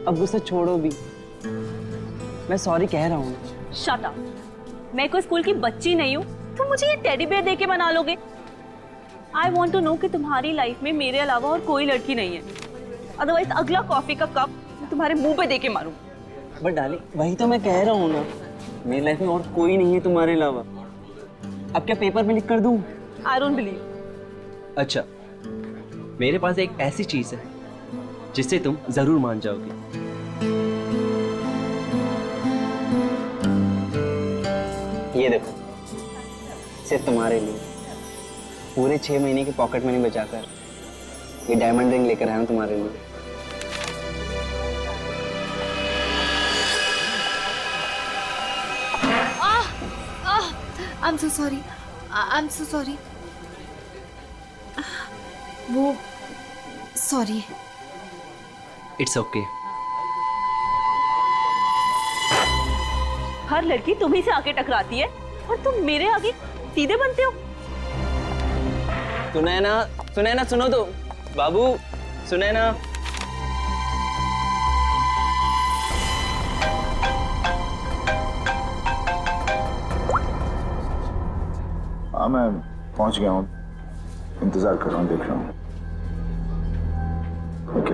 अब गुस्सा छोड़ो भी, मैं सॉरी कह रहा हूँ। Shut up. मैं कोई स्कूल की बच्ची नहीं हूँ, तुम मुझे ये टेडी बेयर दे के मना लोगे? आई वॉन्ट टू नो कि तुम्हारी लाइफ में मेरे अलावा और कोई लड़की नहीं है, अदरवाइज अगला कॉफी का कप मैं तुम्हारे मुंह पे दे के मारूं। बट डार्लिंग वही तो मैं कह रहा हूँ ना, मेरी लाइफ में और कोई नहीं है तुम्हारे अलावा। अब क्या पेपर में लिख कर दूँ? I don't believe. अच्छा, मेरे पास एक ऐसी चीज है जिससे तुम जरूर मान जाओगे। ये देखो, सिर्फ तुम्हारे लिए पूरे 6 महीने की पॉकेट मनी बचाकर ये डायमंड रिंग लेकर आया हूं तुम्हारे लिए। I'm so sorry. I'm so sorry. वो सॉरी। It's okay. हर लड़की तुम्ही से आके टकराती है और तुम मेरे आगे सीधे बनते हो। सुनैना सुनो तो, बाबू सुनैना। हाँ मैं पहुंच गया हूँ, इंतजार कर रहा हूँ, देख रहा हूँ। ओके।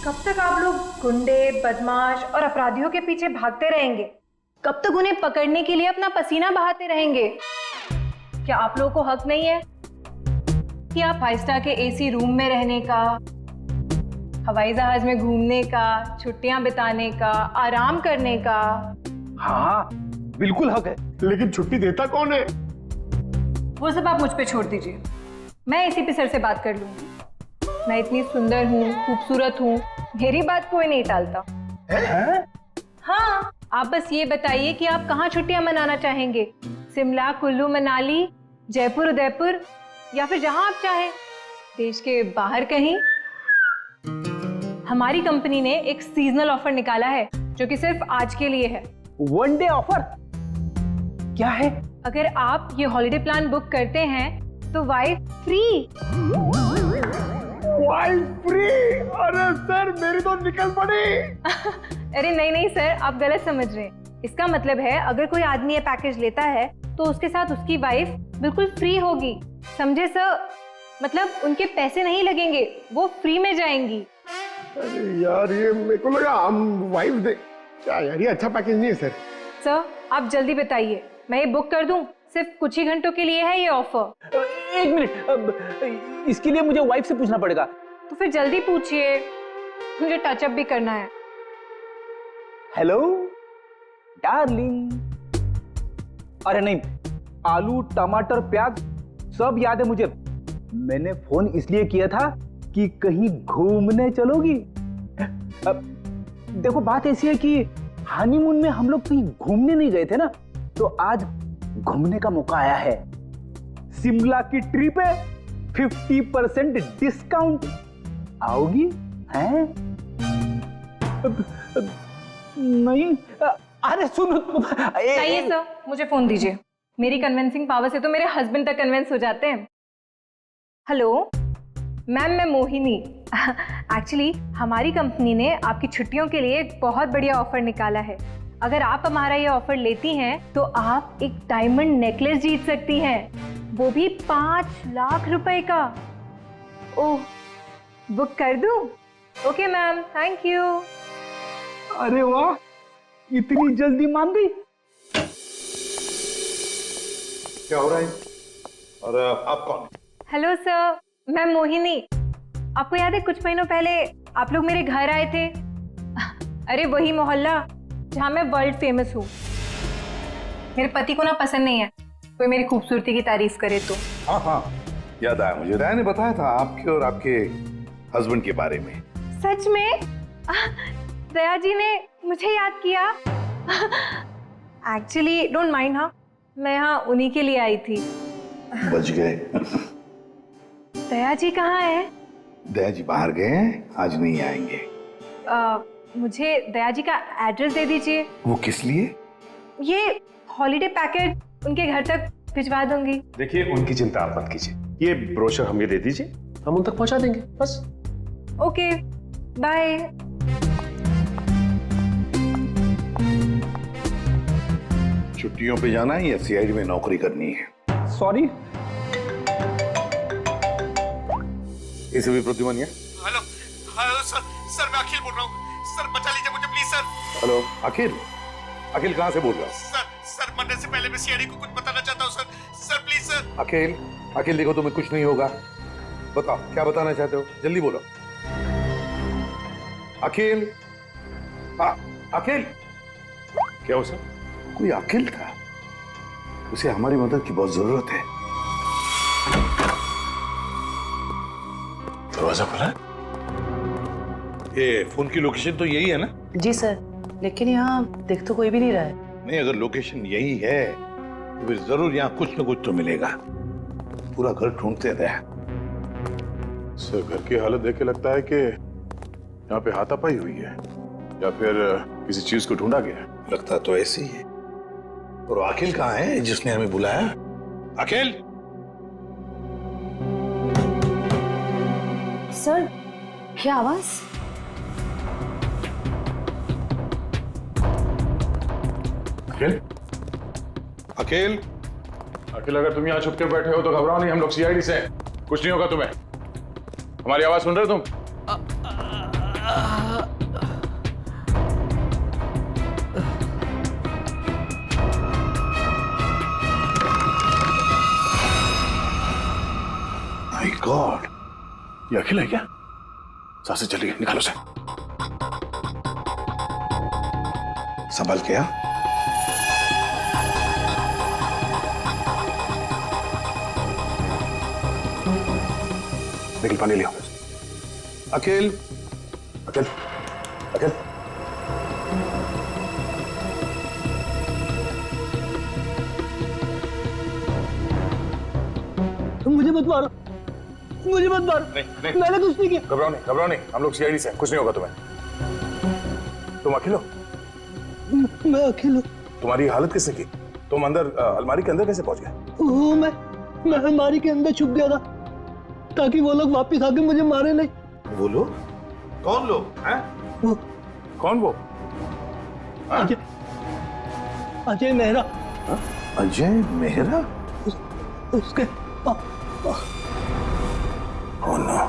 कब तक आप लोग गुंडे, बदमाश और अपराधियों के पीछे भागते रहेंगे? कब तक उन्हें पकड़ने के लिए अपना पसीना बहाते रहेंगे? क्या आप लोगों को हक नहीं है कि आप 5 स्टार के एसी रूम में रहने का, हवाई जहाज में घूमने का, छुट्टियां बिताने का, आराम करने का? हाँ बिल्कुल हक है, लेकिन छुट्टी देता कौन है? वो सब आप मुझ पे छोड़ दीजिए, मैं एसी पे सर से बात कर लूंगी। मैं इतनी सुंदर हूँ, खूबसूरत हूँ, मेरी बात कोई नहीं टालता। हाँ, आप बस ये बताइए कि आप कहाँ छुट्टियां मनाना चाहेंगे? शिमला, कुल्लू, मनाली, जयपुर, उदयपुर, या फिर जहां आप चाहें, देश के बाहर कहीं। हमारी कंपनी ने एक सीजनल ऑफर निकाला है जो कि सिर्फ आज के लिए है। वन डे ऑफर क्या है? अगर आप ये हॉलिडे प्लान बुक करते हैं तो वाइफ फ्री। Wife free? अरे सर मेरी तो निकल पड़ी। अरे नहीं नहीं सर, आप गलत समझ रहे हैं। इसका मतलब है अगर कोई आदमी ये पैकेज लेता है तो उसके साथ उसकी वाइफ बिल्कुल फ्री होगी, समझे सर? मतलब उनके पैसे नहीं लगेंगे, वो फ्री में जाएंगी। अरे यार ये मेरे को लगा हम वाइफ दे। क्या यार, ये अच्छा पैकेज नहीं है सर। सर आप जल्दी बताइए, मैं ये बुक कर दूं? सिर्फ कुछ ही घंटों के लिए है ये ऑफर। एक मिनट, अब इसके लिए मुझे वाइफ से पूछना पड़ेगा। तो फिर जल्दी पूछिए, मुझे टचअप भी करना है। Hello darling. अरे नहीं, आलू, टमाटर, प्याज सब याद है मुझे। मैंने फोन इसलिए किया था कि कहीं घूमने चलोगी? अब देखो बात ऐसी है कि हनीमून में हम लोग कहीं घूमने नहीं गए थे ना, तो आज घूमने का मौका आया है। शिमला की ट्रिप है, 50% डिस्काउंट। आओगी? हैं? नहीं, अरे सुनो। चाहिए सर, मुझे फोन दीजिए। मेरी कन्विंसिंग पावर से तो मेरे हस्बैंड तक कन्विंस हो जाते हैं। हेलो मैम, मैं मोहिनी। एक्चुअली हमारी कंपनी ने आपकी छुट्टियों के लिए एक बहुत बढ़िया ऑफर निकाला है। अगर आप हमारा ये ऑफर लेती हैं तो आप एक डायमंड नेकलेस जीत सकती हैं, वो भी 5 लाख रुपए का। ओह, बुक कर दूं? Okay ma'am, thank you. अरे वाह, इतनी जल्दी मान गई। क्या हो रहा है? और आप कौन? हेलो सर, मैं मोहिनी। आपको याद है कुछ महीनों पहले आप लोग मेरे घर आए थे? अरे वही मोहल्ला जहाँ मैं वर्ल्ड फेमस हूँ। मेरे पति को ना पसंद नहीं है कोई मेरी खूबसूरती की तारीफ करे तो। हाँ हाँ याद आया मुझे, राय ने बताया था आपके और आपके हस्बैंड के बारे में। सच में? दया जी ने मुझे याद किया। एक्चुअली डोंट माइंड, हाँ मैं यहाँ उन्हीं के लिए आई थी। बच गए। दया जी कहाँ है? दया जी बाहर गए हैं, आज नहीं आएंगे। मुझे दया जी का एड्रेस दे दीजिए। वो किस लिए? ये हॉलीडे पैकेट उनके घर तक भिजवा दूंगी। देखिए, उनकी चिंता आप मत कीजिए, ये ब्रोशर हमें दे दीजिए, हम उन तक पहुंचा देंगे बस। Okay, bye. छुट्टियों पे जाना है या सीआईडी में नौकरी करनी है? सॉरी। इसे भी प्रतिमानिया। हेलो हेलो सर, सर मैं अखिल बोल रहा हूँ सर, बचा लीजिए मुझे प्लीज सर। हेलो अखिल, अखिल कहाँ से बोल रहा हूँ? सर मरने से पहले मैं सीआईडी को कुछ बताना चाहता हूँ सर प्लीज सर। अखिल, अखिल देखो तुम्हें कुछ नहीं होगा, बताओ क्या बताना चाहते हो, जल्दी बोलो। अखिल, अखिल। क्या हो सर? कोई अखिल था, उसे हमारी मदद की बहुत जरूरत है। दरवाजा खुला है? ये फोन की लोकेशन तो यही है ना? जी सर, लेकिन यहाँ देख तो कोई भी नहीं रहा है। नहीं, अगर लोकेशन यही है तो फिर जरूर यहाँ कुछ न कुछ तो मिलेगा। पूरा घर ढूंढते रहे। सर, घर की हालत देख के लगता है कि यहाँ पे हाथापाई हुई है या फिर किसी चीज को ढूंढा गया है। लगता तो ऐसे ही है। और अखिल कहाँ है जिसने हमें बुलाया? अखिल! सर, क्या आवाज? अखिल? अखिल! अखिल, अगर तुम यहाँ छुप के बैठे हो तो घबराओ नहीं, हम लोग सीआईडी से हैं, कुछ नहीं होगा तुम्हें। हमारी आवाज सुन रहे हो तुम? माय गॉड, ये अखिल है क्या? सांसें चलिए, निकालो से। संभल के। निकल, पानी लियो। अखिल, अखिल, अखिल। मुझे मत मारो, मुझे मत मारो। नहीं, मैंने कुछ नहीं किया। घबराओ नहीं, हम लोग सीआईडी से हैं, कुछ नहीं होगा तुम्हें। तुम अखिल हो? मैं अकेले हूँ। तुम्हारी हालत किसने की? तुम अंदर अलमारी के अंदर कैसे पहुंच गए? वो मैं अलमारी के अंदर छुप गया था ताकि वो लोग वापस आके मुझे मारे नहीं। वो लोग? कौन लोग हैं? वो कौन वो? अजय, अजय मेहरा। अजय मेहरा? उसके कौन ना?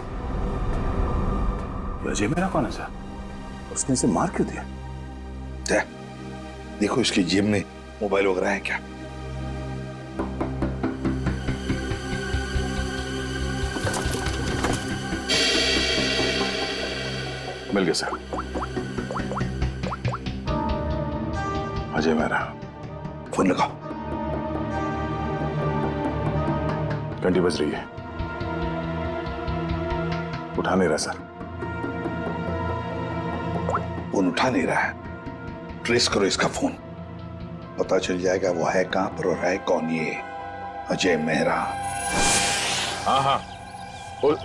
अजय मेरा कौन है सर? उसने इसे मार क्यों दिया? देखो इसकी जेब में मोबाइल वगैरह है क्या? मिल गया सर। अजय मेरा। फोन लगाओ। घंटी बज रही है, उठा नहीं रहा सर। फोन उठा नहीं रहा है, ट्रेस करो इसका फोन, पता चल जाएगा वो है कहां पर और है कौन ये अजय मेहरा। हाँ,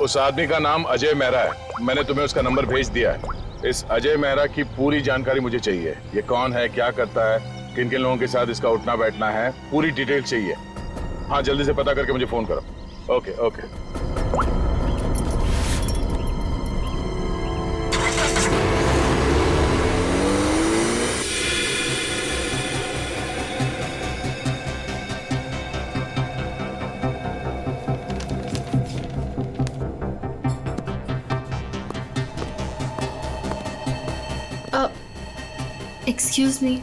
उस आदमी का नाम अजय मेहरा है, मैंने तुम्हें उसका नंबर भेज दिया है। इस अजय मेहरा की पूरी जानकारी मुझे चाहिए। ये कौन है, क्या करता है, किन किन लोगों के साथ इसका उठना बैठना है, पूरी डिटेल चाहिए। हाँ, जल्दी से पता करके मुझे फोन करो। Okay okay. Excuse me.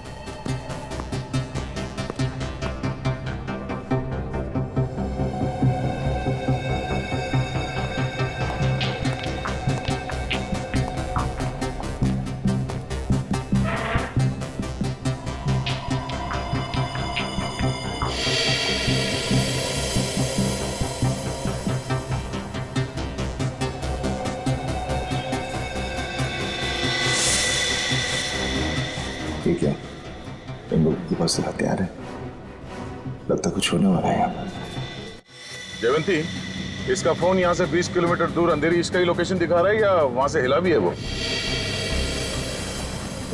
ठीक है, इन लोगों के पास हथियार है, लगता कुछ होने वाला है यहाँ पर। जयवंती, इसका फोन यहाँ से 20 किलोमीटर दूर अंधेरी इसका ही लोकेशन दिखा रहा है या वहां से हिला भी है वो?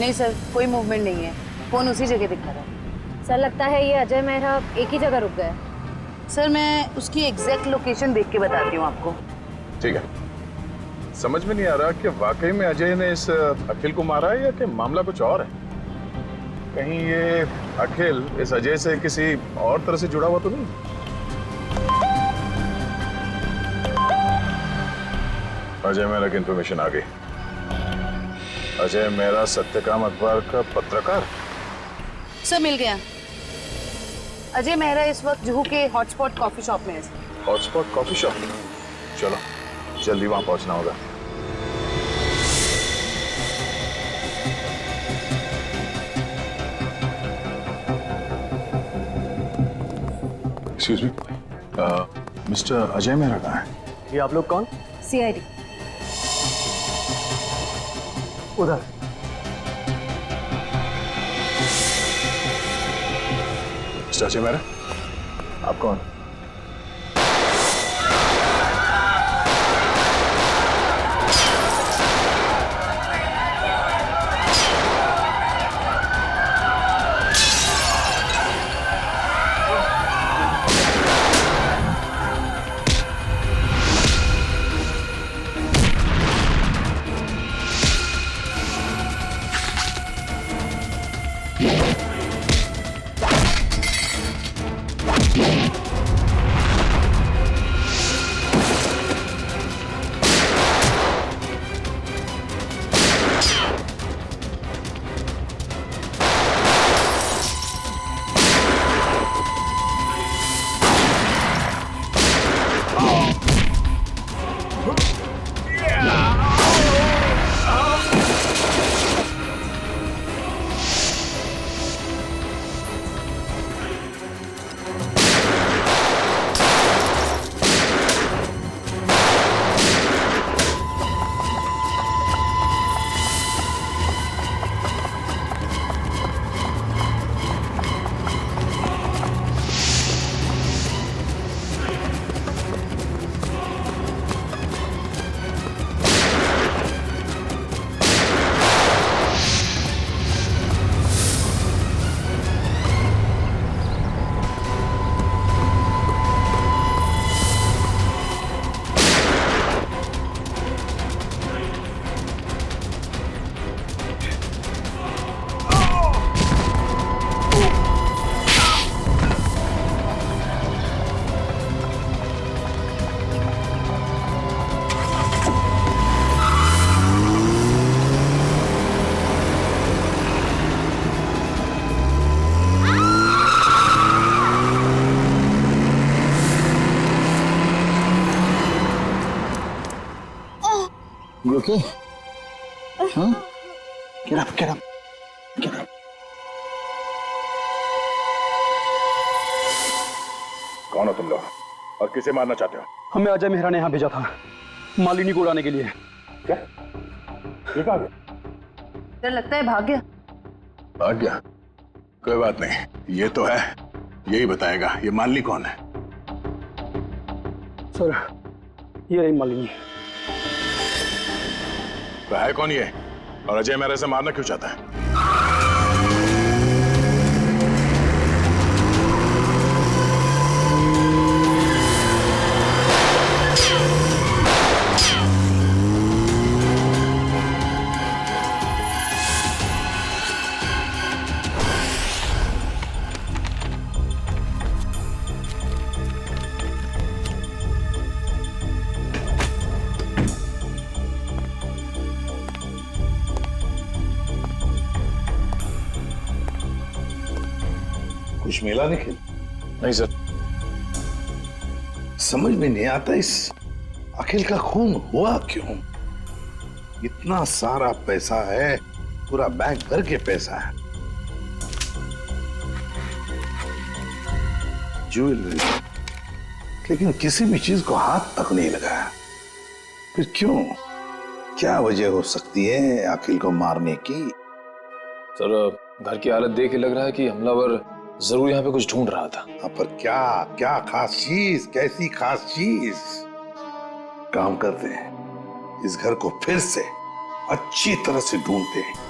नहीं सर, कोई मूवमेंट नहीं है, फोन उसी जगह दिखा रहा है। सर लगता है ये अजय मेहरा एक ही जगह रुक गए। सर मैं उसकी एग्जैक्ट लोकेशन देख के बताती हूँ आपको। ठीक है। समझ में नहीं आ रहा कि वाकई में अजय ने इस अखिल को मारा है या कि मामला कुछ और है। कहीं ये अखिल इस अजय से किसी और तरह से जुड़ा हुआ तो नहीं? अजय मेहरा की इंफॉर्मेशन आ गई। अजय मेहरा सत्यकाम अखबार का पत्रकार। सर मिल गया। अजय मेहरा इस वक्त जुहू के हॉटस्पॉट कॉफी शॉप में है। Hotspot coffee shop? चलो जल्दी वहां पहुंचना होगा। Excuse me, mister Ajay Mehra कहाँ है? ये आप लोग कौन? सीआईडी। उधर। मिस्टर अजय मेहरा, आप कौन? You okay? Huh? Get up, get up, get up. कौन हो तुम लोग और किसे मारना चाहते हो? हमें अजय मेहरा ने यहाँ भेजा था मालिनी को उड़ाने के लिए। क्या? ये कहाँ गया? सर लगता है भाग गया। भाग गया? कोई बात नहीं, ये तो है, यही बताएगा ये मालिनी कौन है। सर ये रही मालिनी। तो है कौन ये और अजय मेहरा से मारना क्यों चाहता है? कुछ मिला निखिल? नहीं सर। समझ में नहीं आता इस अखिल का खून हुआ क्यों? इतना सारा पैसा है, पूरा बैंक भर के पैसा है, ज्वेलरी, लेकिन किसी भी चीज को हाथ तक नहीं लगाया। फिर क्यों? क्या वजह हो सकती है अखिल को मारने की? सर घर की हालत देख के लग रहा है कि हमलावर जरूर यहाँ पे कुछ ढूंढ रहा था। पर क्या क्या खास चीज, कैसी खास चीज? काम करते हैं, इस घर को फिर से अच्छी तरह से ढूंढते हैं।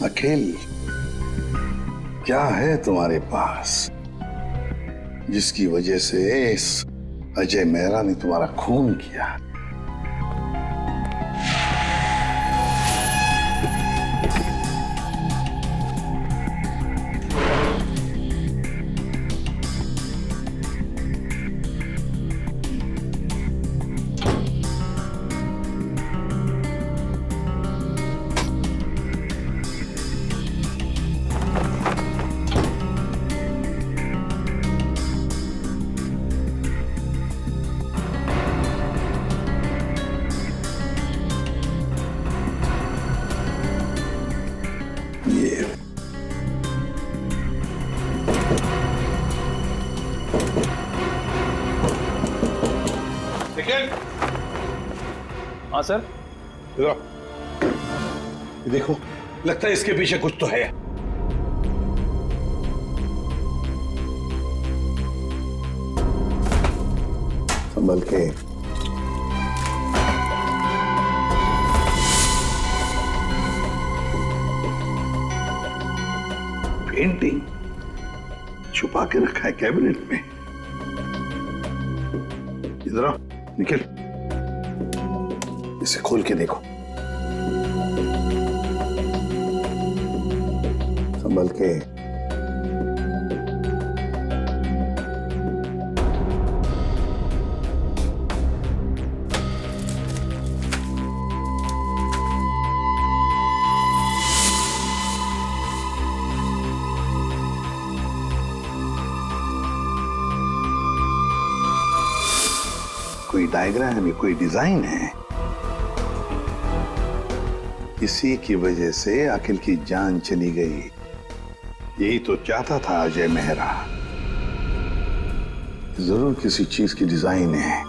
अखिल, क्या है तुम्हारे पास जिसकी वजह से इस अजय मेहरा ने तुम्हारा खून किया? हाँ सर। ये देखो, लगता है इसके पीछे कुछ तो है। संभल के। पेंटिंग छुपा के रखा है कैबिनेट में। इधर आओ, निखिल, इसे खोल के देखो। संभल के। कोई डायग्राम है, कोई डिजाइन है। इसी की वजह से अखिल की जान चली गई। यही तो चाहता था अजय मेहरा। जरूर किसी चीज की डिजाइन है।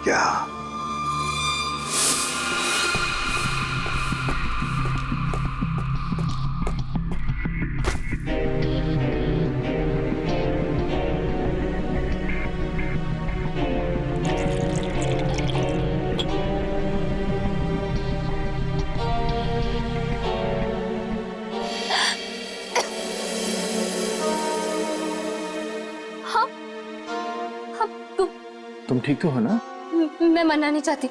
क्या? तुम ठीक तो हो ना? मैं मरना नहीं चाहती,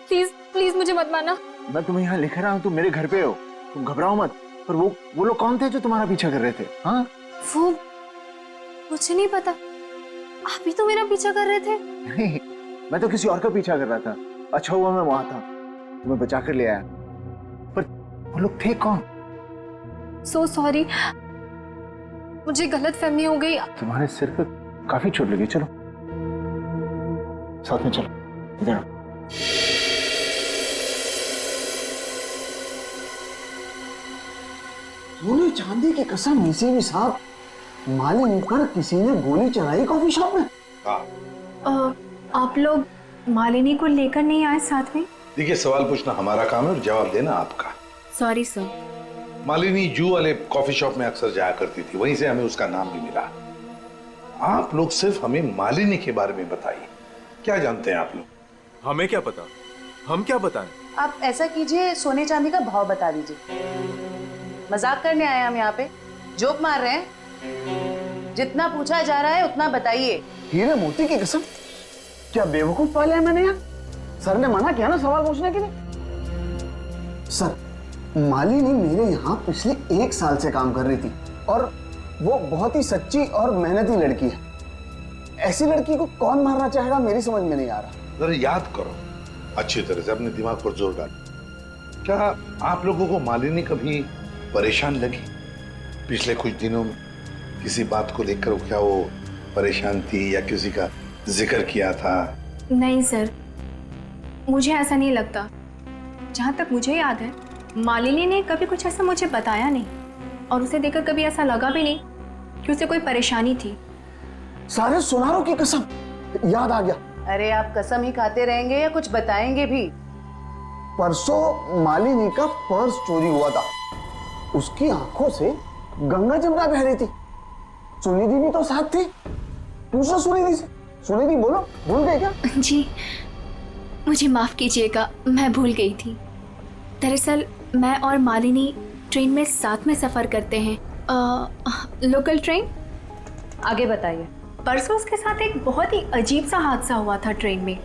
प्लीज प्लीज मुझे मत मारना। मैं तुम्हें यहाँ लिख रहा हूँ, तुम मेरे घर पे हो, तुम घबराओ मत। पर वो लोग कौन थे जो तुम्हारा पीछा कर रहे थे? हाँ, वो मुझे नहीं पता, आप ही तो मेरा पीछा कर रहे थे। नहीं, मैं तो किसी और का पीछा कर रहा था। अच्छा हुआ मैं वहां था, तुम्हें बचा कर ले आया। पर वो लोग थे कौन? सो सॉरी, मुझे गलत फहमी हो गई। तुम्हारे सिर पर काफी चोट लगी। चलो साथ में चलो, इधर आओ। सोने चांदी की कसम, नसीबी साहब, मालिनी पर किसी ने गोली चलाई कॉफी शॉप में। आप लोग मालिनी को लेकर नहीं आए साथ में? देखिए, सवाल पूछना हमारा काम है और जवाब देना आपका। Sorry sir. मालिनी जू वाले कॉफी शॉप में अक्सर जाया करती थी, वहीं से हमें उसका नाम भी मिला। आप लोग सिर्फ हमें मालिनी के बारे में बताइए, क्या जानते हैं आप लोग? हमें क्या पता, हम क्या बताएं? आप ऐसा कीजिए, सोने चांदी का भाव बता दीजिए। मजाक करने आए हम यहाँ पे, जोक मार रहे हैं? जितना पूछा जा रहा है उतना बताइए। हीरे मोती की कसम, क्या बेवकूफ पाले हैं मैंने यहाँ? सर ने मना किया ना सवाल पूछने के लिए। सर, मालिनी मेरे यहाँ पिछले 1 साल से काम कर रही थी और वो बहुत ही सच्ची और मेहनती लड़की है। ऐसी लड़की को कौन मारना चाहेगा, मेरी समझ में नहीं आ रहा। जरा याद करो अच्छी तरह से, अपने दिमाग पर जोर डालो। क्या आप लोगों को मालिनी कभी परेशान लगी पिछले कुछ दिनों में? किसी बात को लेकर क्या वो परेशान थी या किसी का जिक्र किया था? नहीं सर, मुझे ऐसा नहीं लगता। जहाँ तक मुझे याद है, मालिनी ने कभी कुछ ऐसा मुझे बताया नहीं और उसे देखकर कभी ऐसा लगा भी नहीं कि उसे कोई परेशानी थी। सारे सुनारों की कसम, याद आ गया। अरे आप कसम ही खाते रहेंगे या कुछ बताएंगे भी? परसों मालिनी का पर्स चोरी हुआ था। उसकी आंखों से गंगा जमुना बह रही थी। सुनिधि भी तो साथ थी। पूछो सुनिधि से। सुनिधि बोलो, भूल गए क्या? जी मुझे माफ कीजिएगा, मैं भूल गई थी। दरअसल मैं और मालिनी ट्रेन में साथ में सफर करते हैं, लोकल ट्रेन। आगे बताइए। परसों उसके साथ एक बहुत ही अजीब सा हादसा हुआ था ट्रेन में।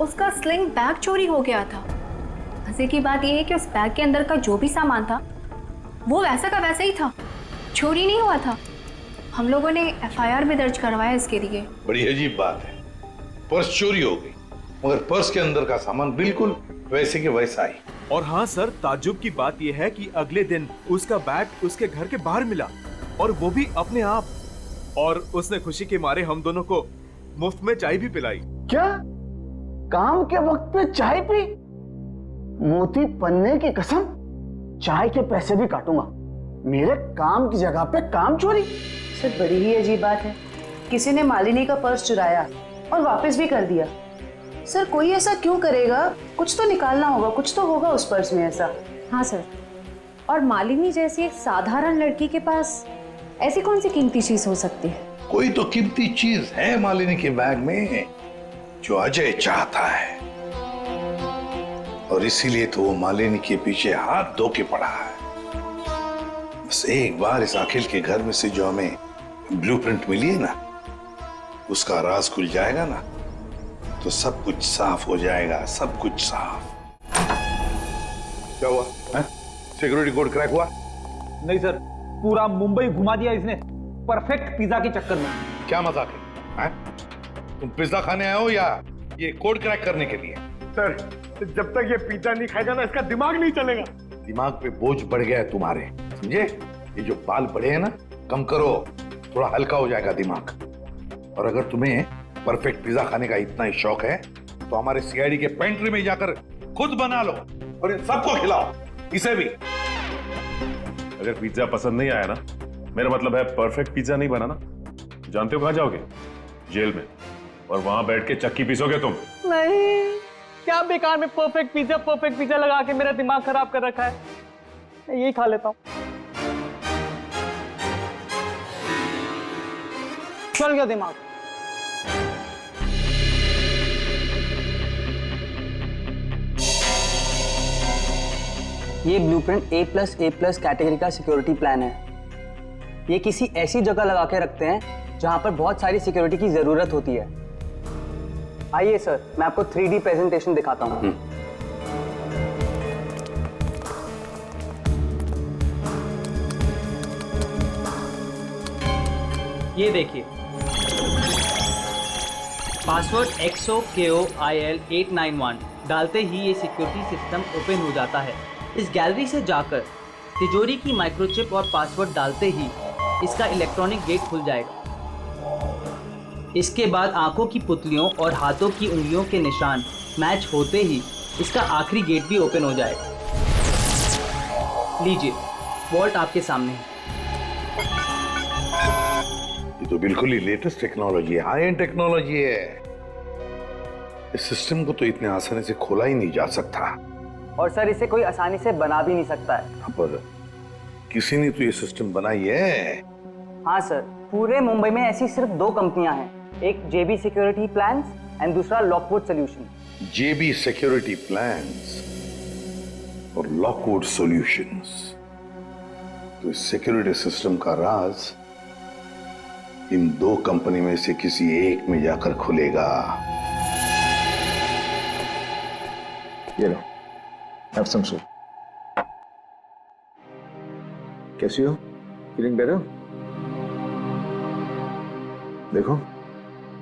उसका स्लिंग बैग चोरी हो गया था। मजे की बात यह है कि उस बैग के अंदर का जो भी सामान था वो वैसा का वैसा ही था, चोरी नहीं हुआ था। हम लोगों ने FIR भी दर्ज करवाया इसके लिए। बड़ी अजीब बात है, पर्स चोरी हो गई मगर पर्स के अंदर का सामान बिल्कुल वैसे के वैसा ही। और हाँ सर, ताज्जुब की बात यह है कि अगले दिन उसका बैग उसके घर के बाहर मिला और वो भी अपने आप। और उसने खुशी के मारे हम दोनों को मुफ्त में चाय भी पिलाई। क्या काम के वक्त पे चाय पी? मोती पन्ने की कसम, चाय के पैसे भी काटूंगा। मेरे काम की जगह पे काम चोरी। सर बड़ी ही अजीब बात है, किसी ने मालिनी का पर्स चुराया और वापस भी कर दिया। सर कोई ऐसा क्यों करेगा? कुछ तो निकालना होगा, कुछ तो होगा उस पर्स में ऐसा। हाँ सर, और मालिनी जैसी एक साधारण लड़की के पास ऐसी कौन सी कीमती चीज हो सकती है? कोई तो कीमती चीज है मालिनी के बैग में जो अजय चाहता है और इसीलिए तो वो मालिनी के पीछे हाथ धो के पड़ा है। बस एक बार इस अखिल के घर में से जो हमें ब्लूप्रिंट मिली है ना, उसका राज खुल जाएगा ना, तो सब कुछ साफ हो जाएगा, सब कुछ साफ। क्या हुआ? सिक्योरिटी कोड क्रैक हुआ? नहीं सर, पूरा मुंबई घुमा दिया इसने परफेक्ट पिज्जा के चक्कर में। क्या मजाक है? तुम पिज्जा खाने आए हो या ये कोड क्रैक करने के लिए? सर जब तक ये पिज्जा नहीं खाएगा ना, इसका दिमाग नहीं चलेगा। दिमाग पे बोझ बढ़ गया है तुम्हारे, समझे? ये जो बाल बढ़े हैं ना, कम करो, थोड़ा हल्का हो जाएगा दिमाग। और अगर तुम्हें परफेक्ट पिज्जा खाने का इतना ही शौक है तो हमारे CID के पेंट्री में जाकर खुद बना लो और इन सबको खिलाओ, इसे भी। अगर पिज्जा पसंद नहीं आया ना, मेरा मतलब है परफेक्ट पिज्जा नहीं बना ना, जानते हो कहां जाओगे? जेल में। और वहां बैठ के चक्की पीसोगे तुम। नहीं, क्या बेकार में परफेक्ट पिज्जा लगा के मेरा दिमाग खराब कर रखा है। मैं यही खा लेता हूं। चल गया दिमाग। ये ब्लूप्रिंट A+A+ कैटेगरी का सिक्योरिटी प्लान है। ये किसी ऐसी जगह लगा के रखते हैं जहां पर बहुत सारी सिक्योरिटी की जरूरत होती है। आइए सर, मैं आपको 3D प्रेजेंटेशन दिखाता हूं। ये देखिए, पासवर्ड XOKOIL891 डालते ही ये सिक्योरिटी सिस्टम ओपन हो जाता है। इस गैलरी से जाकर तिजोरी की माइक्रोचिप और पासवर्ड डालते ही इसका इलेक्ट्रॉनिक गेट खुल जाएगा। इसके बाद आंखों की पुतलियों और हाथों की उंगलियों के निशान मैच होते ही इसका आखिरी गेट भी ओपन हो जाएगा। लीजिए, वॉल्ट आपके सामने है। ये तो बिल्कुल ही लेटेस्ट टेक्नोलॉजी है, हाई एंड टेक्नोलॉजी है। इस सिस्टम को तो इतने आसानी से खोला ही नहीं जा सकता। और सर, इसे कोई आसानी से बना भी नहीं सकता है। पर किसी ने तो ये सिस्टम बनाई है। हाँ सर, पूरे मुंबई में ऐसी सिर्फ 2 कंपनियां हैं, एक JB सिक्योरिटी प्लान्स एंड दूसरा Lockwood solution. JB security plans और लॉकवुड सॉल्यूशंस। तो इस सिक्योरिटी सिस्टम का राज इन 2 कंपनी में से किसी एक में जाकर खुलेगा। ये लो, have some soup. कैसी हो? Feeling better? देखो,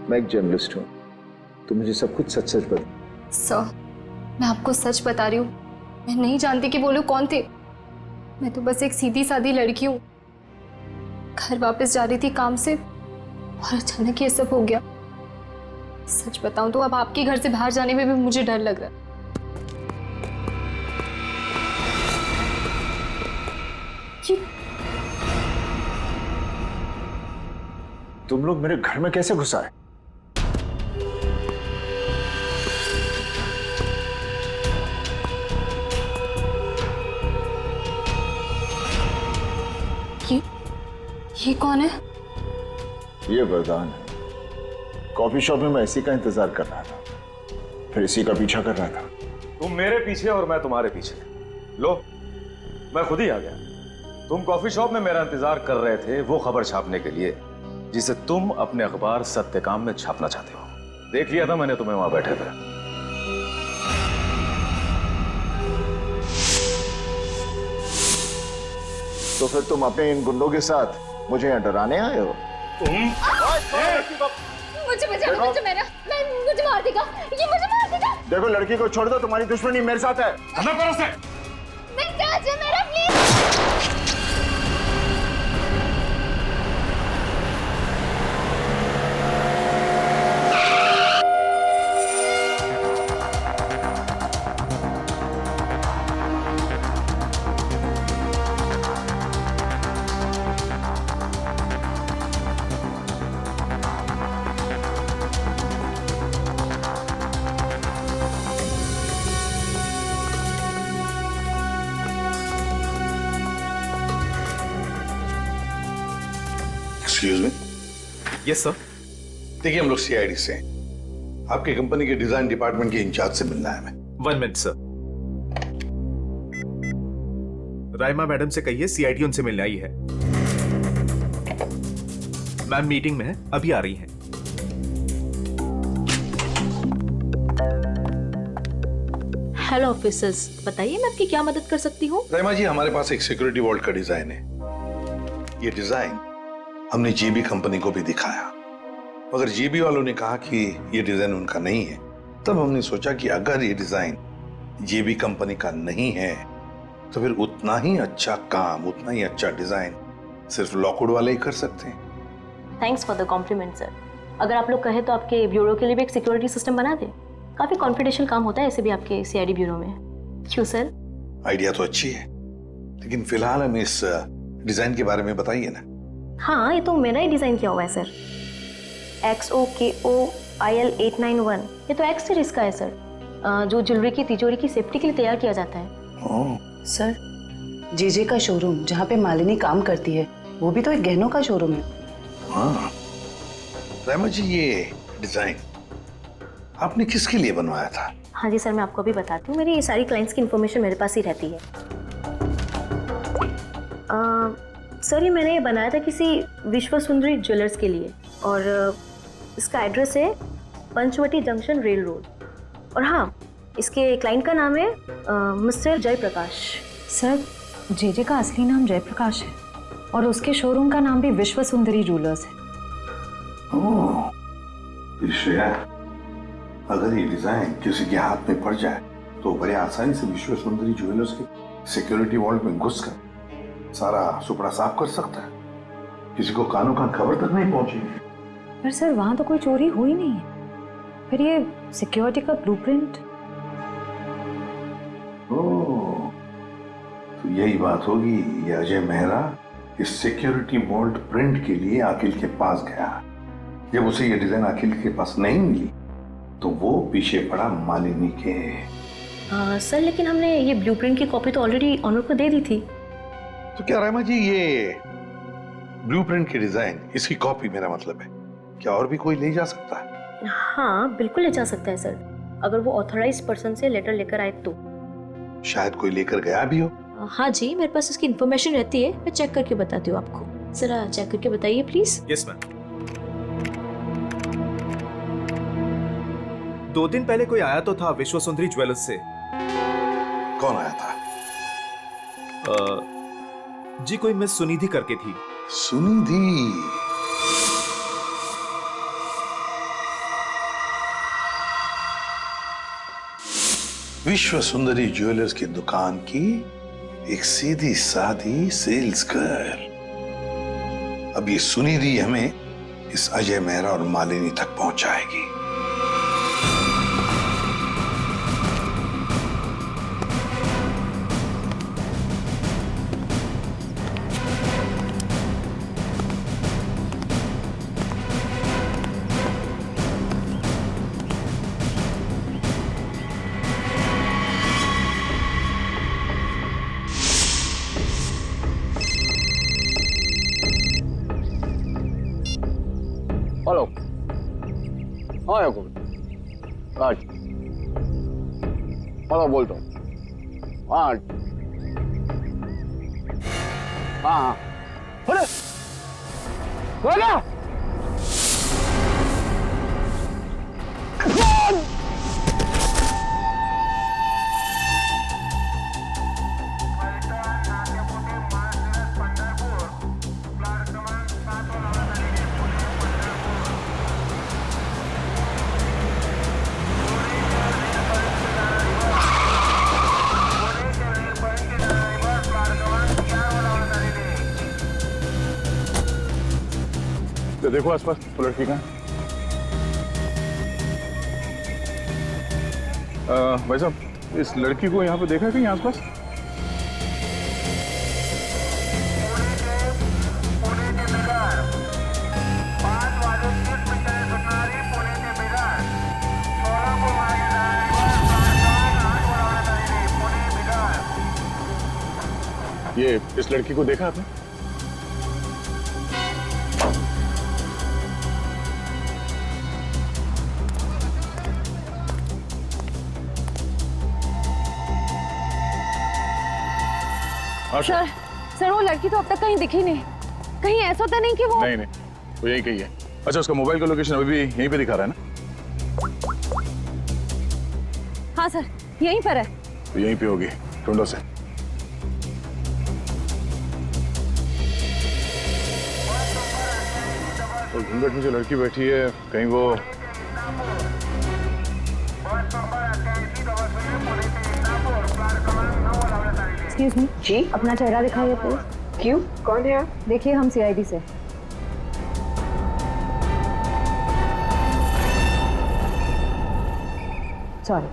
मैं एक जर्नलिस्ट हूँ, तो मुझे सब कुछ सच सच बता। सर, मैं आपको सच बता रही हूँ, मैं नहीं जानती कि वो लोग कौन थे। मैं तो बस एक सीधी सादी लड़की हूँ, घर वापस जा रही थी काम से और अचानक ये सब हो गया। सच बताऊं तो अब आपके घर से बाहर जाने में भी मुझे डर लग रहा है। तुम लोग मेरे घर में कैसे घुस आए? ये कौन है? ये वरदान है। कॉफी शॉप में मैं इसी का इंतजार कर रहा था, फिर इसी का पीछा कर रहा था। तुम मेरे पीछे और मैं तुम्हारे पीछे। लो, मैं खुद ही आ गया। तुम कॉफी शॉप में मेरा इंतजार कर रहे थे वो खबर छापने के लिए जिसे तुम अपने अखबार सत्यकाम में छापना चाहते हो। देख लिया था मैंने तुम्हें वहां बैठे थे। तो फिर तुम अपने इन गुंडों के साथ मुझे यहाँ डराने आए हो? मुझे मार देगा, ये मुझे मार देगा। देखो, लड़की को छोड़ दो, तुम्हारी दुश्मनी मेरे साथ है। मेरा please. Excuse me. Yes sir. देखिए, हम लोग सीआईडी से हैं। आपकी कंपनी के डिजाइन डिपार्टमेंट के इंचार्ज से मिलना है हमें। 1 मिनट सर। राइमा मैडम से कहिए सीआईडी उनसे मिलने आई है। मैम मीटिंग में है, अभी आ रही हैं। हेलो ऑफिसर्स, बताइए मैं आपकी क्या मदद कर सकती हूँ? राइमा जी, हमारे पास एक सिक्योरिटी वॉल्ट का डिजाइन है। ये डिजाइन हमने जीबी कंपनी को भी दिखाया, मगर जीबी वालों ने कहा कि ये डिजाइन उनका नहीं है। तब हमने सोचा कि अगर ये डिजाइन जीबी कंपनी का नहीं है तो फिर उतना ही अच्छा काम, उतना ही अच्छा डिजाइन सिर्फ लॉकवुड वाले ही कर सकते हैं। Thanks for the compliment sir. अगर आप लोग कहे तो आपके ब्यूरो के लिए भी एक सिक्योरिटी सिस्टम बना दें। काफी कॉन्फिडेंशियल काम होता है ऐसे भी आपके सीआईडी ब्यूरो में। क्यों सर? आइडिया तो अच्छी है, लेकिन फिलहाल हमें इस डिजाइन के बारे में बताइए ना। हाँ, ये तो मेरा ही डिजाइन किया हुआ है सर। XOKOIL891, ये तो एक्स सीरीज का है सर, जो ज्वेलरी की तिजोरी की सेफ्टी के लिए तैयार किया जाता है। सर, जेजे का शोरूम जहाँ पे मालिनी काम करती है वो भी तो एक गहनों का शोरूम है। हाँ रामा जी, ये डिजाइन आपने किसके लिए बनवाया था? हाँ जी सर, मैं आपको अभी बताती हूँ। मेरी ये सारी क्लाइंट्स की इन्फॉर्मेशन मेरे पास ही रहती है। सर, ये मैंने बनाया था किसी विश्व सुंदरी ज्वेलर्स के लिए, और इसका एड्रेस है पंचवटी जंक्शन रेल रोड। और हाँ, इसके क्लाइंट का नाम है मिस्टर जयप्रकाश। सर, जेजे का असली नाम जयप्रकाश है और उसके शोरूम का नाम भी विश्व सुंदरी ज्वेलर्स है। ओह, श्रेया, अगर ये डिजाइन किसी के हाथ में पड़ जाए तो बड़े आसानी से विश्व सुंदरी ज्वेलर्स के सिक्योरिटी वॉल्ट में घुसकर सारा सुपड़ा साफ कर सकता है। किसी को कानों कान खबर तक नहीं पहुंचेगी। पर सर, वहां तो कोई चोरी हुई नहीं है। फिर ये सिक्योरिटी का ब्लूप्रिंट। ओह, तो यही बात होगी। ये अजय मेहरा इस सिक्योरिटी वॉल्ट प्रिंट के लिए अखिल के पास गया। जब उसे ये डिजाइन अखिल के पास नहीं मिली तो वो पीछे पड़ा मालिनी के। सर, लेकिन हमने ये ब्लूप्रिंट की कॉपी तो ऑलरेडी ऑनर को दे दी थी। तो क्या रामा जी, ये ब्लूप्रिंट की डिजाइन, इसकी कॉपी मेरा मतलब है, क्या और भी कोई ले जा सकता है? हाँ, बिल्कुल ले जा सकता है सर, अगर वो ऑथराइज्ड पर्सन से लेटर लेकर आए तो। शायद कोई लेकर गया भी हो। हाँ जी, मेरे पास इसकी इन्फॉर्मेशन रहती है, मैं चेक करके बताती हूँ आपको। जरा चेक करके बताइए प्लीज। Yes ma'am. 2 दिन पहले कोई आया तो था विश्व सुंदरी ज्वेलर्स से। कौन आया था? जी, कोई मिस सुनिधि करके थी। सुनिधि? विश्व सुंदरी ज्वेलर्स की दुकान की एक सीधी सादी सेल्स गर्ल। अब ये सुनिधि हमें इस अजय मेहरा और मालिनी तक पहुंचाएगी। हेलो। हाँ याकूब। अच्छा। हेलो बोलता हूँ। हाँ हाँ हाँ। अरे बोला। तो देखो आसपास वो लड़की कहाँ है? भाई साहब इस लड़की को यहाँ पे देखा है कहीं आसपास? ये इस लड़की को देखा आपने? सर सर वो लड़की तो अब तक कहीं दिखी नहीं। कहीं ऐसा तो नहीं कि वो नहीं वो यही कही है। अच्छा उसका मोबाइल का लोकेशन अभी भी यहीं पे दिखा रहा है ना? हाँ सर यहीं पर है। तो यहीं पे होगी, ढूंढो से। तो घूंघट में जो लड़की बैठी है कहीं वो एक्सक्यूज मी जी, अपना चेहरा दिखाइए प्लीज। क्यों, कौन है आप? देखिए हम सीआईडी से। सॉरी।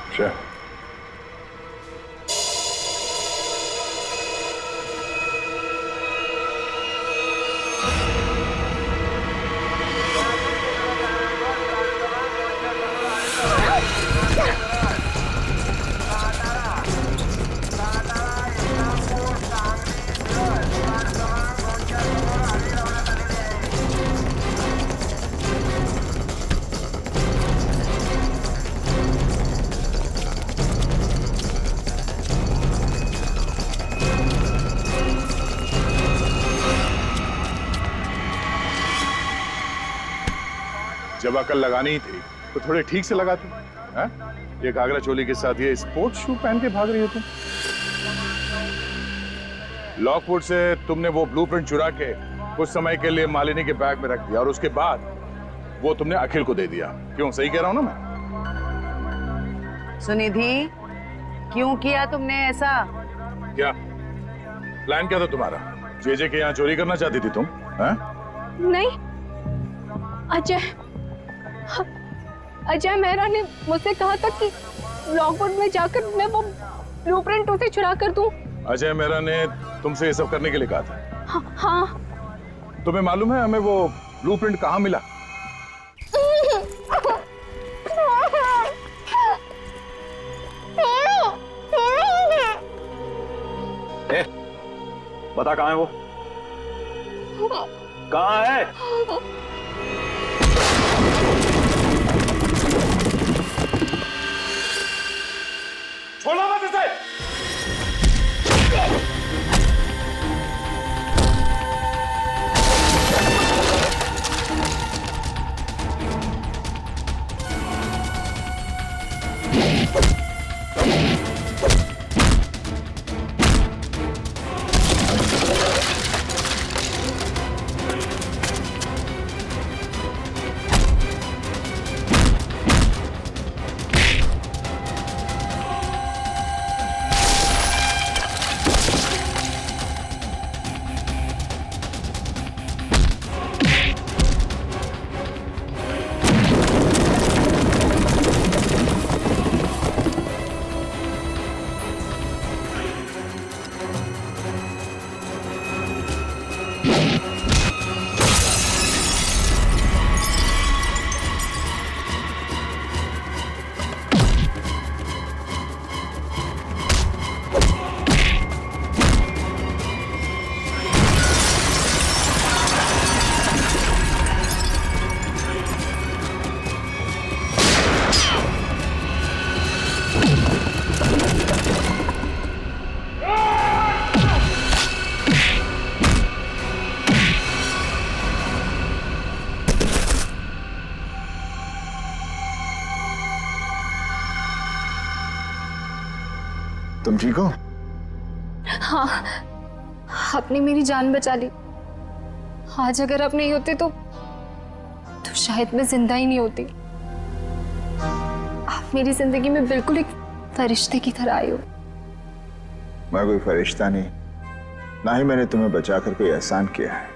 अच्छा जब अकल लगानी ही थी तो थोड़े ठीक से लगाते हैं। ये घाघरा चोली के साथ ये स्पोर्ट्स शू पहन के भाग रही हो तुम। लॉकवुड से तुमने वो ब्लूप्रिंट चुरा के कुछ समय के लिए मालिनी के बैग में रख दिया और उसके बाद वो तुमने अखिल को दे दिया। क्यों, सही कह रहा हूं ना मैं? सुनिधि, क्यों किया तुमने ऐसा? क्या प्लान क्या था तुम्हारा? जेजे के यहाँ चोरी करना चाहती थी तुम? नहीं, अजय मेहरा ने मुझसे कहा था कि लॉकवुड में जाकर मैं वो ब्लूप्रिंट उसे चुरा कर दूं। अजय मेहरा ने तुमसे ये सब करने के लिए कहा था? हाँ। तुम्हें मालूम है हमें वो ब्लूप्रिंट कहाँ मिला? बता कहाँ है वो? कहाँ है? छोड़ो मत इसे! तुम ठीक हो? हाँ, आपने मेरी जान बचा ली। आज अगर आप नहीं होते तो शायद मैं जिंदा ही नहीं होती। आप मेरी जिंदगी में बिल्कुल एक फरिश्ते की तरह आए हो। मैं कोई फरिश्ता नहीं, ना ही मैंने तुम्हें बचाकर कोई एहसान किया है।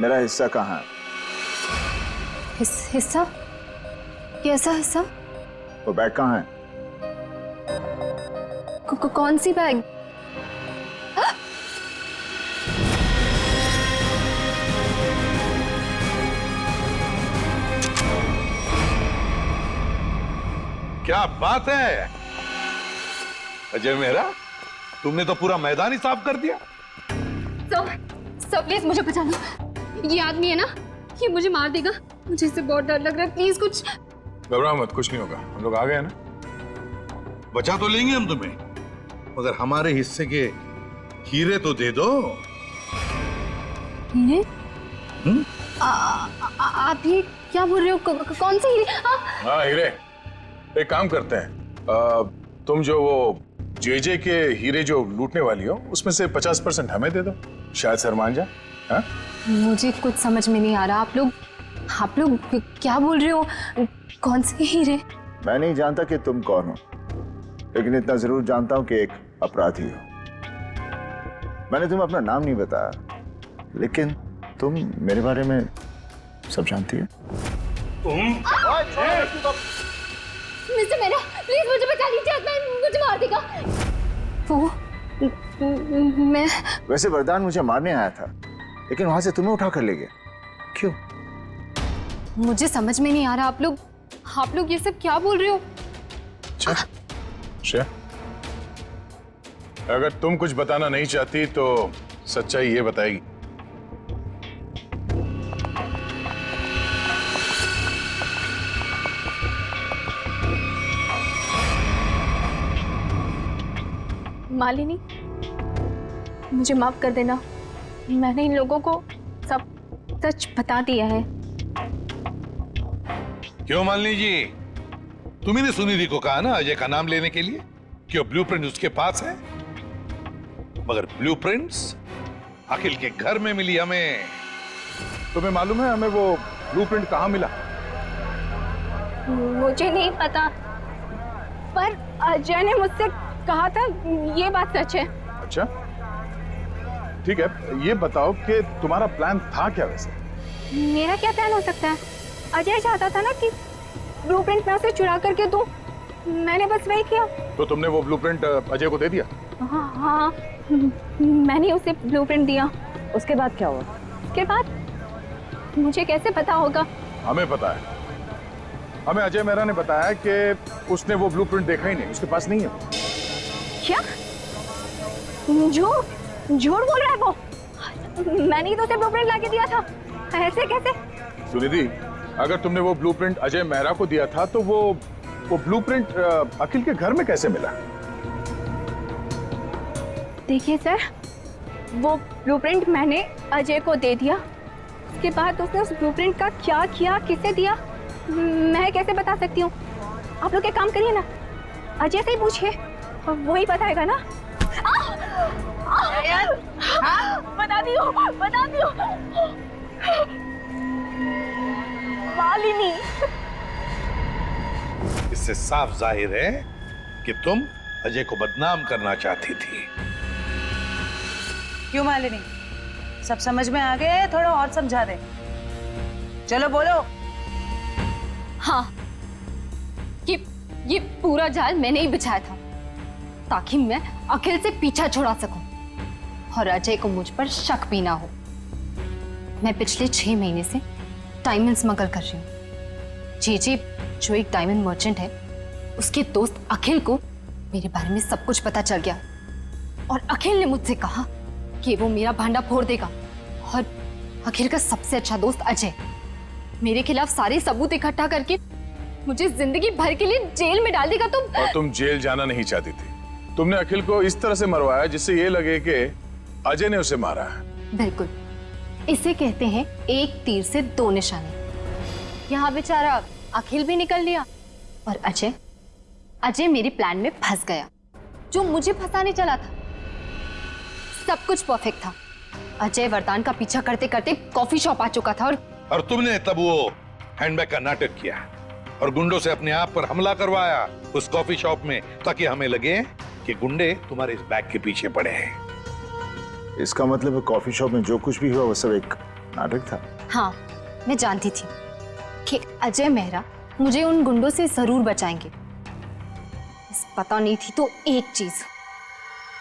मेरा हिस्सा कहाँ है? हिस्सा? कैसा हिस्सा? वो बैग कहाँ है? कौन सी बैग? क्या बात है अजय मेहरा, तुमने तो पूरा मैदान ही साफ कर दिया। सब प्लीज मुझे बचा लो। ये आदमी है ना, ये मुझे मार देगा। मुझे इससे बहुत डर लग रहा है। प्लीज कुछ। घबराओ मत, कुछ नहीं होगा। हम लोग आ गए ना, बचा तो लेंगे हम तुम्हें, मगर हमारे हिस्से के हीरे तो दे दो। हीरे? आप ये क्या बोल रहे हो? कौन से हीरे? हाँ हीरे। एक काम करते हैं, तुम जो वो जेजे के हीरे जो लूटने वाली हो उसमें से 50% हमें दे दो, शायद सर मान जाए। हाँ? मुझे कुछ समझ में नहीं आ रहा। आप लोग क्या बोल रहे हो? कौन से हीरे? मैं नहीं जानता कि तुम कौन हो, लेकिन इतना जरूर जानता हूं कि एक अपराधी हो। मैंने तुम्हें अपना नाम नहीं बताया, लेकिन तुम मेरे बारे में सब जानती है। मिस्टर मेरा, प्लीज मुझे बचा लीजिए, मुझे मार देगा वो। मैं वैसे वरदान मुझे मारने आया था, लेकिन वहां से तुम्हें उठा कर ले गया। क्यों? मुझे समझ में नहीं आ रहा। आप लोग ये सब क्या बोल रहे हो? अच्छा, अगर तुम कुछ बताना नहीं चाहती तो सच्चाई ये बताएगी। मालिनी, मुझे माफ कर देना। मैंने इन लोगों को सब सच बता दिया है। क्यों मालिनी जी, तुम्ही ने सुनिधि को कहा ना अजय का नाम लेने के लिए कि ब्लूप्रिंट उसके पास है, मगर ब्लूप्रिंट्स अखिल के घर में मिली हमें। तुम्हें मालूम है हमें वो ब्लूप्रिंट कहाँ मिला? मुझे नहीं पता, पर अजय ने मुझसे कहा था। ये बात सच है। अच्छा ठीक है, ये बताओ कि तुम्हारा प्लान था क्या वैसे? मेरा क्या प्लान हो सकता है? अजय चाहता था ना कि ब्लूप्रिंट मैं उसे चुरा करके दूं। मैंने बस वही किया। तो तुमने वो ब्लूप्रिंट अजय को दे दिया? हाँ, मैंने उसे ब्लूप्रिंट दिया। उसके बाद क्या हुआ? उसके बाद मुझे कैसे पता होगा? हमें पता है। हमें अजय मेहरा ने बताया कि उसने वो ब्लूप्रिंट देखा ही नहीं, उसके पास नहीं है। क्या? झूठ बोल रहा है वो। मैंने ही तो उसे ब्लूप्रिंट लाके दिया था। ऐसे कैसे? सुनिधि, अगर तुमने वो ब्लूप्रिंट अजय मेहरा को दिया था तो वो ब्लूप्रिंट अखिल के घर में कैसे मिला? देखिए सर, वो ब्लूप्रिंट मैंने अजय को दे दिया। उसके बाद उसने उस ब्लूप्रिंट का क्या किया, किसे दिया, मैं कैसे बता सकती हूँ? आप लोग एक काम करिए ना, अजय से ही पूछिए, वो ही बताएगा ना। बता दियो। मालिनी, इससे साफ जाहिर है कि तुम अजय को बदनाम करना चाहती थी। क्यों मालिनी, सब समझ में आ गए? थोड़ा और समझा दे। चलो बोलो। हाँ, ये पूरा जाल मैंने ही बिछाया था ताकि मैं अखिल से पीछा छुड़ा सकूं और अजय को मुझ पर शक भी ना हो। मैं पिछले 6 महीने से डायमंड स्मगल कर रही हूँ। जेजे जो एक डायमंड मर्चेंट है, उसके दोस्त अखिल को मेरे बारे में सब कुछ पता चल गया और अखिल ने मुझसे कहा कि वो मेरा भांडा फोड़ देगा और अखिल का सबसे अच्छा दोस्त अजय मेरे खिलाफ सारे सबूत इकट्ठा करके मुझे जिंदगी भर के लिए जेल में डाल देगा। और तुम जेल जाना नहीं चाहती थी। तुमने अखिल को इस तरह से मरवाया जिससे ये लगे कि अजय ने उसे मारा है। बिल्कुल, इसे कहते हैं एक तीर से 2 निशाने। यहाँ बेचारा अखिल भी निकल लिया और अजय मेरे प्लान में फंस गया। जो मुझे फंसाने चला था। सब कुछ परफेक्ट था। अजय वरदान का पीछा करते करते कॉफी शॉप आ चुका था और तुमने तब वो हैंडबैग का नाटक किया और गुंडों से अपने आप पर हमला करवाया उस कॉफी शॉप में, ताकि हमें लगे कि गुंडे तुम्हारे इस बैग के पीछे पड़े हैं। इसका मतलब है कॉफी शॉप में जो कुछ भी हुआ वो सब एक नाटक था। हाँ, मैं जानती थी कि अजय मेहरा मुझे उन गुंडों से जरूर बचाएंगे। बस पता नहीं थी तो एक चीज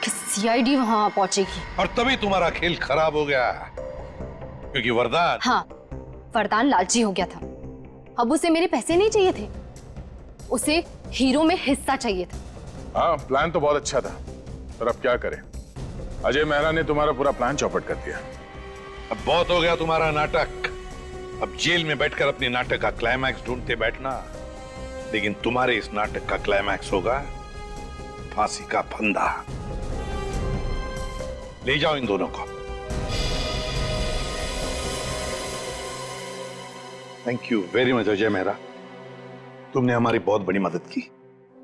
कि सीआईडी वहां पहुंचेगी। और तभी तुम्हारा खेल खराब हो गया, क्योंकि वरदान, हाँ, वरदान लालची हो गया था। अब उसे मेरे पैसे नहीं चाहिए थे, उसे हीरो में हिस्सा चाहिए था। हाँ, प्लान तो बहुत अच्छा था, पर अब क्या करें? अजय मेहरा ने तुम्हारा पूरा प्लान चौपट कर दिया। अब बहुत हो गया तुम्हारा नाटक। अब जेल में बैठकर अपने नाटक का क्लाइमैक्स ढूंढते बैठना, लेकिन तुम्हारे इस नाटक का क्लाइमैक्स होगा फांसी का फंदा। ले जाओ इन दोनों को। Thank you very much Ajay Mehra, तुमने हमारी बहुत बड़ी मदद की।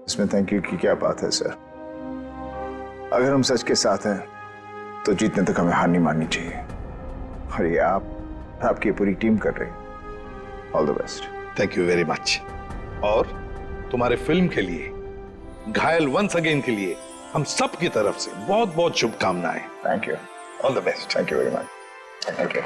इसमें थैंक यू की क्या बात है सर। अगर हम सच के साथ हैं तो जीतने तक हमें हार नहीं माननी चाहिए, और ये आप और आपकी पूरी टीम कर रही है। All the best. Thank you very much. और तुम्हारे फिल्म के लिए, घायल वंस अगेन के लिए हम सब की तरफ से बहुत बहुत शुभकामनाएं। Thank you. All the best. Thank you very much. Thank you.